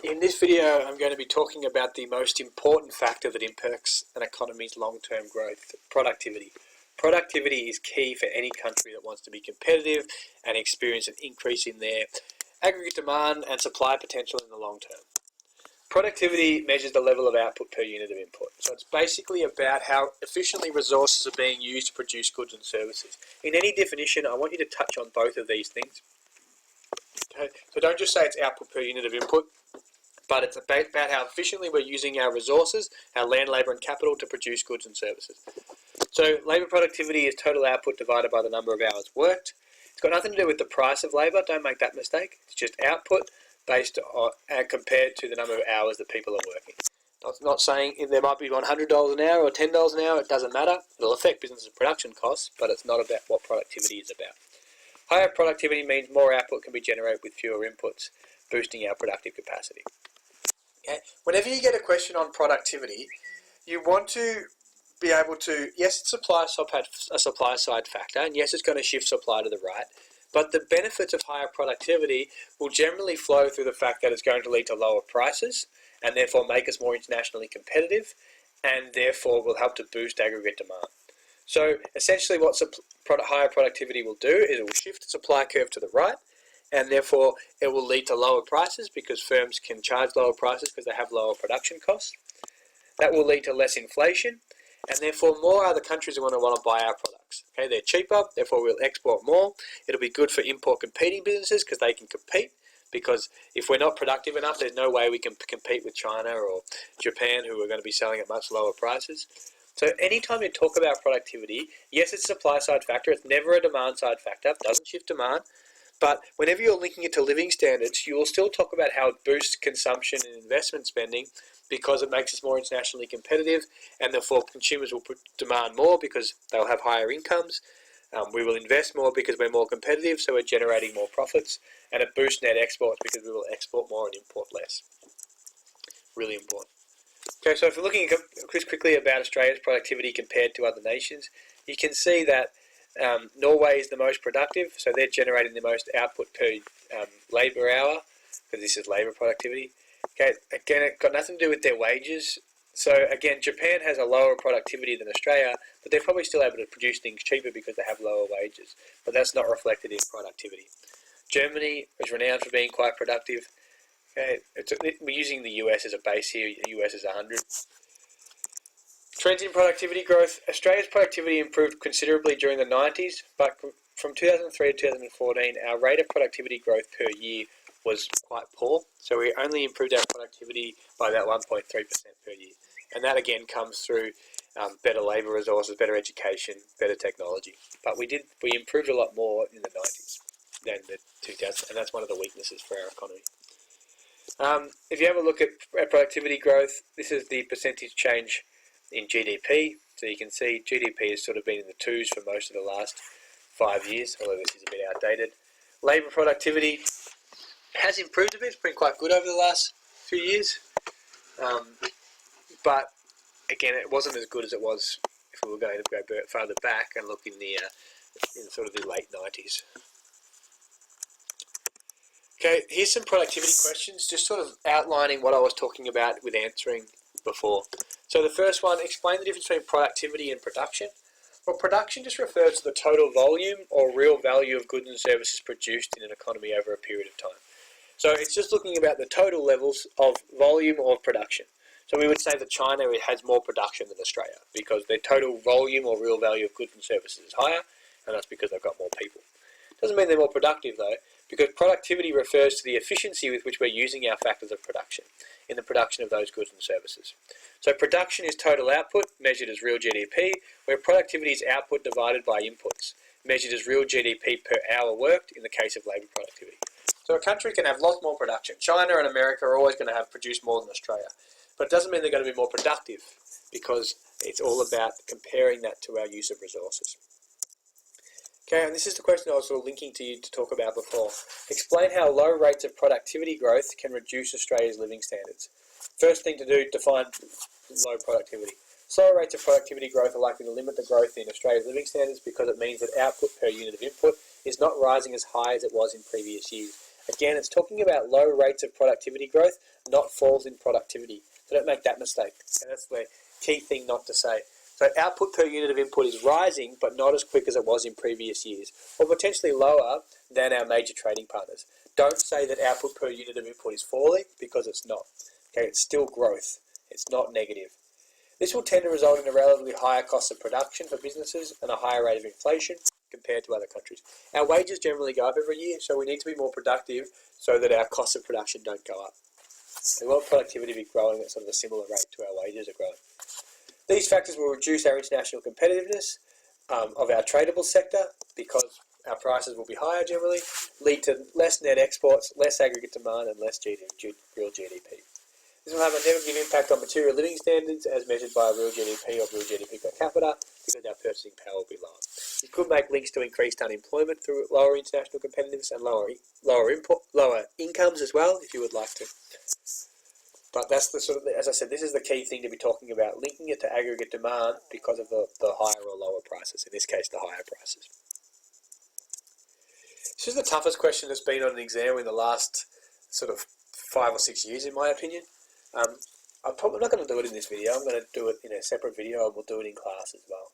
In this video, I'm going to be talking about the most important factor that impacts an economy's long-term growth, productivity. Productivity is key for any country that wants to be competitive and experience an increase in their aggregate demand and supply potential in the long term. Productivity measures the level of output per unit of input. So it's basically about how efficiently resources are being used to produce goods and services. In any definition, I want you to touch on both of these things. Okay? So don't just say it's output per unit of input, but it's about how efficiently we're using our resources, our land, labour and capital to produce goods and services. So labour productivity is total output divided by the number of hours worked. It's got nothing to do with the price of labour, don't make that mistake. It's just output based on compared to the number of hours that people are working. Not saying there might be $100 an hour or $10 an hour, it doesn't matter. It'll affect business and production costs, but it's not about what productivity is about. Higher productivity means more output can be generated with fewer inputs, boosting our productive capacity. Okay. Whenever you get a question on productivity, you want to be able to, yes, it's a supply side factor, and yes, it's going to shift supply to the right, but the benefits of higher productivity will generally flow through the fact that it's going to lead to lower prices, and therefore make us more internationally competitive, and therefore will help to boost aggregate demand. So essentially what higher productivity will do is it will shift the supply curve to the right, and therefore it will lead to lower prices because firms can charge lower prices because they have lower production costs. That will lead to less inflation, and therefore more other countries are going to want to buy our products. Okay, they're cheaper, therefore we'll export more. It'll be good for import competing businesses because they can compete, because if we're not productive enough, there's no way we can compete with China or Japan, who are going to be selling at much lower prices. So anytime you talk about productivity, yes, it's a supply side factor, it's never a demand side factor, it doesn't shift demand. But whenever you're linking it to living standards, you will still talk about how it boosts consumption and investment spending because it makes us more internationally competitive, and therefore consumers will demand more because they'll have higher incomes. We will invest more because we're more competitive, so we're generating more profits, and it boosts net exports because we will export more and import less. Really important. Okay, so if we're looking quickly about Australia's productivity compared to other nations, you can see that Norway is the most productive, so they're generating the most output per labour hour, because this is labour productivity. Okay, again, it's got nothing to do with their wages. So again, Japan has a lower productivity than Australia, but they're probably still able to produce things cheaper because they have lower wages, but that's not reflected in productivity. Germany is renowned for being quite productive. Okay, we're using the US as a base here. The US is 100. Trends in productivity growth. Australia's productivity improved considerably during the 90s, but from 2003 to 2014, our rate of productivity growth per year was quite poor. So we only improved our productivity by about 1.3% per year. And that again comes through better labour resources, better education, better technology. But we improved a lot more in the 90s than the 2000s, and that's one of the weaknesses for our economy. If you have a look at productivity growth, this is the percentage change in GDP. So you can see GDP has sort of been in the twos for most of the last 5 years, although this is a bit outdated. Labour productivity has improved a bit. It's been quite good over the last few years. But again, it wasn't as good as it was if we were going to go farther back and look in sort of the late 90s. Okay, here's some productivity questions, just sort of outlining what I was talking about with answering before. So the first one, explain the difference between productivity and production. Well, production just refers to the total volume or real value of goods and services produced in an economy over a period of time. So it's just looking about the total levels of volume or production. So we would say that China has more production than Australia because their total volume or real value of goods and services is higher, and that's because they've got more people. Doesn't mean they're more productive though, because productivity refers to the efficiency with which we're using our factors of production in the production of those goods and services. So production is total output, measured as real GDP, where productivity is output divided by inputs, measured as real GDP per hour worked in the case of labour productivity. So a country can have lots more production. China and America are always going to have produced more than Australia, but it doesn't mean they're going to be more productive because it's all about comparing that to our use of resources. Okay, and this is the question I was sort of linking to you to talk about before. Explain how low rates of productivity growth can reduce Australia's living standards. First thing to do, define low productivity. Slower rates of productivity growth are likely to limit the growth in Australia's living standards because it means that output per unit of input is not rising as high as it was in previous years. Again, it's talking about low rates of productivity growth, not falls in productivity. So don't make that mistake. And that's the key thing not to say. So output per unit of input is rising, but not as quick as it was in previous years, or potentially lower than our major trading partners. Don't say that output per unit of input is falling, because it's not. Okay, it's still growth. It's not negative. This will tend to result in a relatively higher cost of production for businesses and a higher rate of inflation compared to other countries. Our wages generally go up every year, so we need to be more productive so that our costs of production don't go up. We want productivity to be growing at sort of a similar rate to our wages are growing. These factors will reduce our international competitiveness of our tradable sector, because our prices will be higher generally, lead to less net exports, less aggregate demand, and less real GDP. This will have a negative impact on material living standards as measured by real GDP or real GDP per capita, because our purchasing power will be lower. It could make links to increased unemployment through lower international competitiveness and lower incomes as well, if you would like to. But that's the sort of, as I said, this is the key thing to be talking about, linking it to aggregate demand because of the higher or lower prices, in this case the higher prices. This is the toughest question that's been on an exam in the last sort of 5 or 6 years, in my opinion. I'm probably not going to do it in this video. I'm going to do it in a separate video, and we'll do it in class as well.